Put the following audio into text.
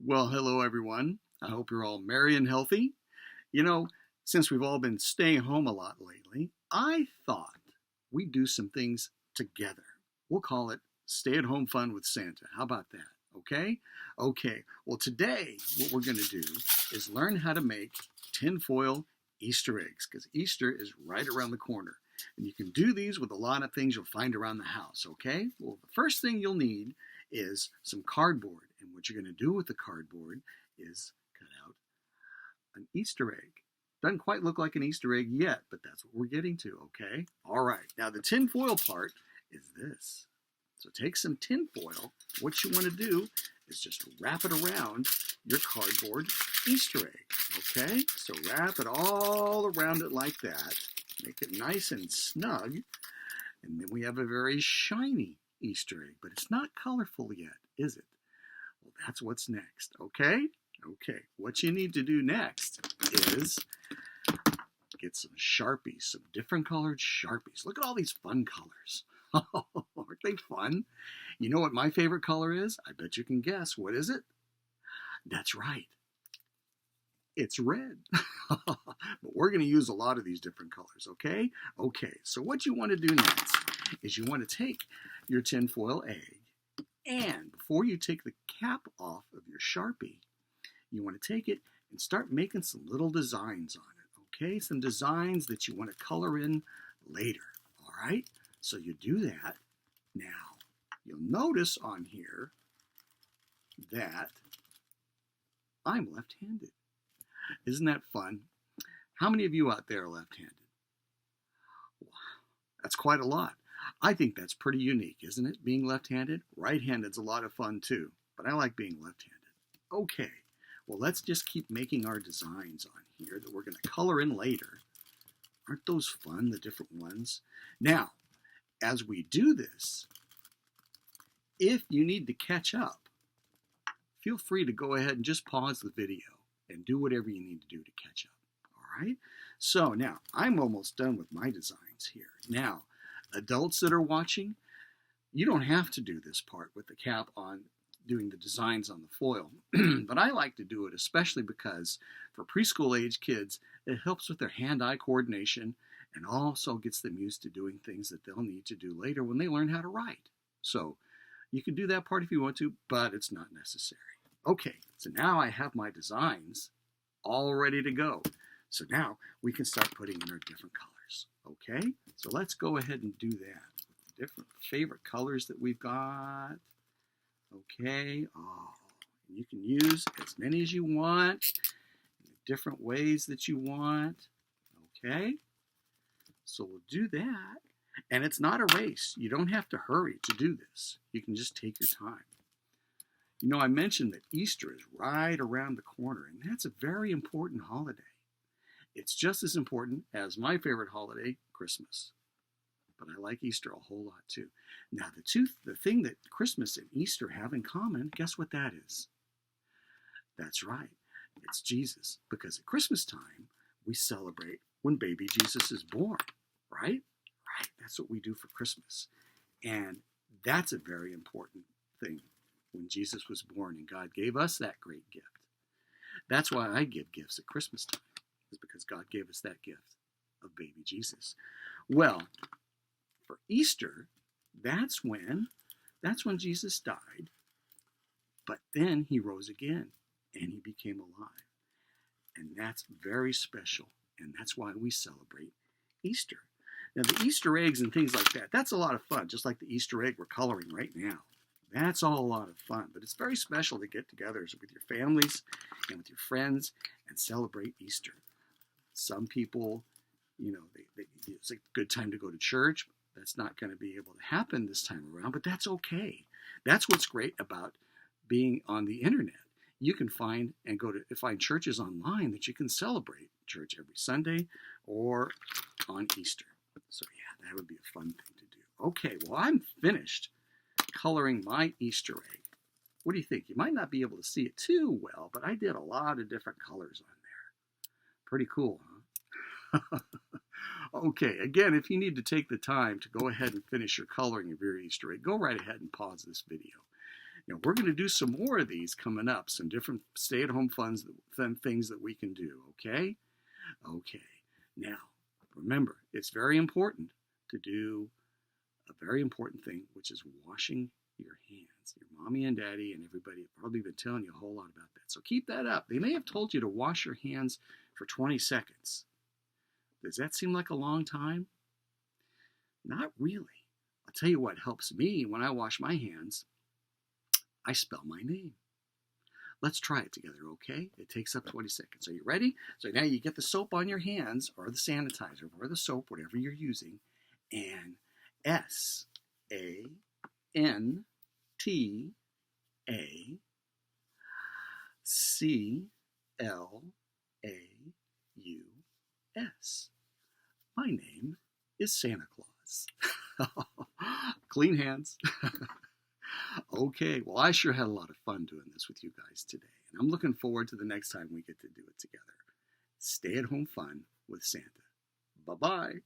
Well, hello everyone. I hope you're all merry and healthy. You know, since we've all been staying home a lot lately, I thought we'd do some things together. We'll call it Stay at Home Fun with Santa. How about that? Okay? Okay. Well, today, what we're going to do is learn how to make tinfoil Easter eggs because Easter is right around the corner. And you can do these with a lot of things you'll find around the house, okay? Well, the first thing you'll need is some cardboard. And what you're going to do with the cardboard is cut out an Easter egg. Doesn't quite look like an Easter egg yet, but that's what we're getting to, okay? All right, now the tin foil part is this. So take some tin foil. What you want to do is just wrap it around your cardboard Easter egg, okay? So wrap it all around it like that. Make it nice and snug. And then we have a very shiny Easter egg, but it's not colorful yet, is it? Well, that's what's next, okay? Okay, what you need to do next is get some Sharpies, some different colored Sharpies. Look at all these fun colors. Aren't they fun? You know what my favorite color is? I bet you can guess. What is it? That's right. It's red. But we're going to use a lot of these different colors, okay? Okay, so what you want to do next is you want to take your tinfoil egg, and before you take the cap off of your Sharpie, you want to take it and start making some little designs on it, okay? Some designs that you want to color in later, all right? So you do that. Now, you'll notice on here that I'm left-handed. Isn't that fun? How many of you out there are left-handed? Wow, that's quite a lot. I think that's pretty unique, isn't it? Being left-handed? Right-handed's a lot of fun too, but I like being left-handed. Okay, well, let's just keep making our designs on here that we're going to color in later. Aren't those fun, the different ones? Now, as we do this, if you need to catch up, feel free to go ahead and just pause the video and do whatever you need to do to catch up. All right? So now, I'm almost done with my designs here. Now, adults that are watching, you don't have to do this part with the cap on, doing the designs on the foil. But I like to do it especially because for preschool age kids, it helps with their hand-eye coordination and also gets them used to doing things that they'll need to do later when they learn how to write. So you can do that part if you want to, but it's not necessary. Okay, so now I have my designs all ready to go. So now we can start putting in our different colors. Okay, so let's go ahead and do that with the different favorite colors that we've got. Okay, you can use as many as you want, in different ways that you want. Okay, so we'll do that. And it's not a race. You don't have to hurry to do this. You can just take your time. You know, I mentioned that Easter is right around the corner, and that's a very important holiday. It's just as important as my favorite holiday, Christmas. But I like Easter a whole lot too. Now, the thing that Christmas and Easter have in common, guess what that is? That's right. It's Jesus. Because at Christmas time, we celebrate when baby Jesus is born, right? Right. That's what we do for Christmas. And that's a very important thing when Jesus was born and God gave us that great gift. That's why I give gifts at Christmas time, is because God gave us that gift of baby Jesus. Well, for Easter, that's when Jesus died, but then he rose again and he became alive. And that's very special, and that's why we celebrate Easter. Now, the Easter eggs and things like that, that's a lot of fun, just like the Easter egg we're coloring right now. That's all a lot of fun, but it's very special to get together with your families and with your friends and celebrate Easter. Some people, you know, it's a good time to go to church. That's not going to be able to happen this time around, but that's okay. That's what's great about being on the internet. You can find churches online that you can celebrate church every Sunday or on Easter. So yeah, that would be a fun thing to do. Okay, well, I'm finished coloring my Easter egg. What do you think? You might not be able to see it too well, but I did a lot of different colors on there. Pretty cool, huh? Okay, again, if you need to take the time to go ahead and finish your coloring of your Easter egg, go right ahead and pause this video. We're going to do some more of these coming up, some different stay-at-home things that we can do, okay? Okay. Now, remember, it's very important to do a very important thing, which is washing your hands. Your mommy and daddy and everybody have probably been telling you a whole lot about that. So keep that up. They may have told you to wash your hands for 20 seconds. Does that seem like a long time? Not really. I'll tell you what helps me when I wash my hands. I spell my name. Let's try it together, okay? It takes up 20 seconds. Are you ready? So now you get the soap on your hands, or the sanitizer, or the soap, whatever you're using, and SANTACLAUS. My name is Santa Claus. Clean hands. Okay, well, I sure had a lot of fun doing this with you guys today, and I'm looking forward to the next time we get to do it together. Stay at home fun with Santa. Bye-bye.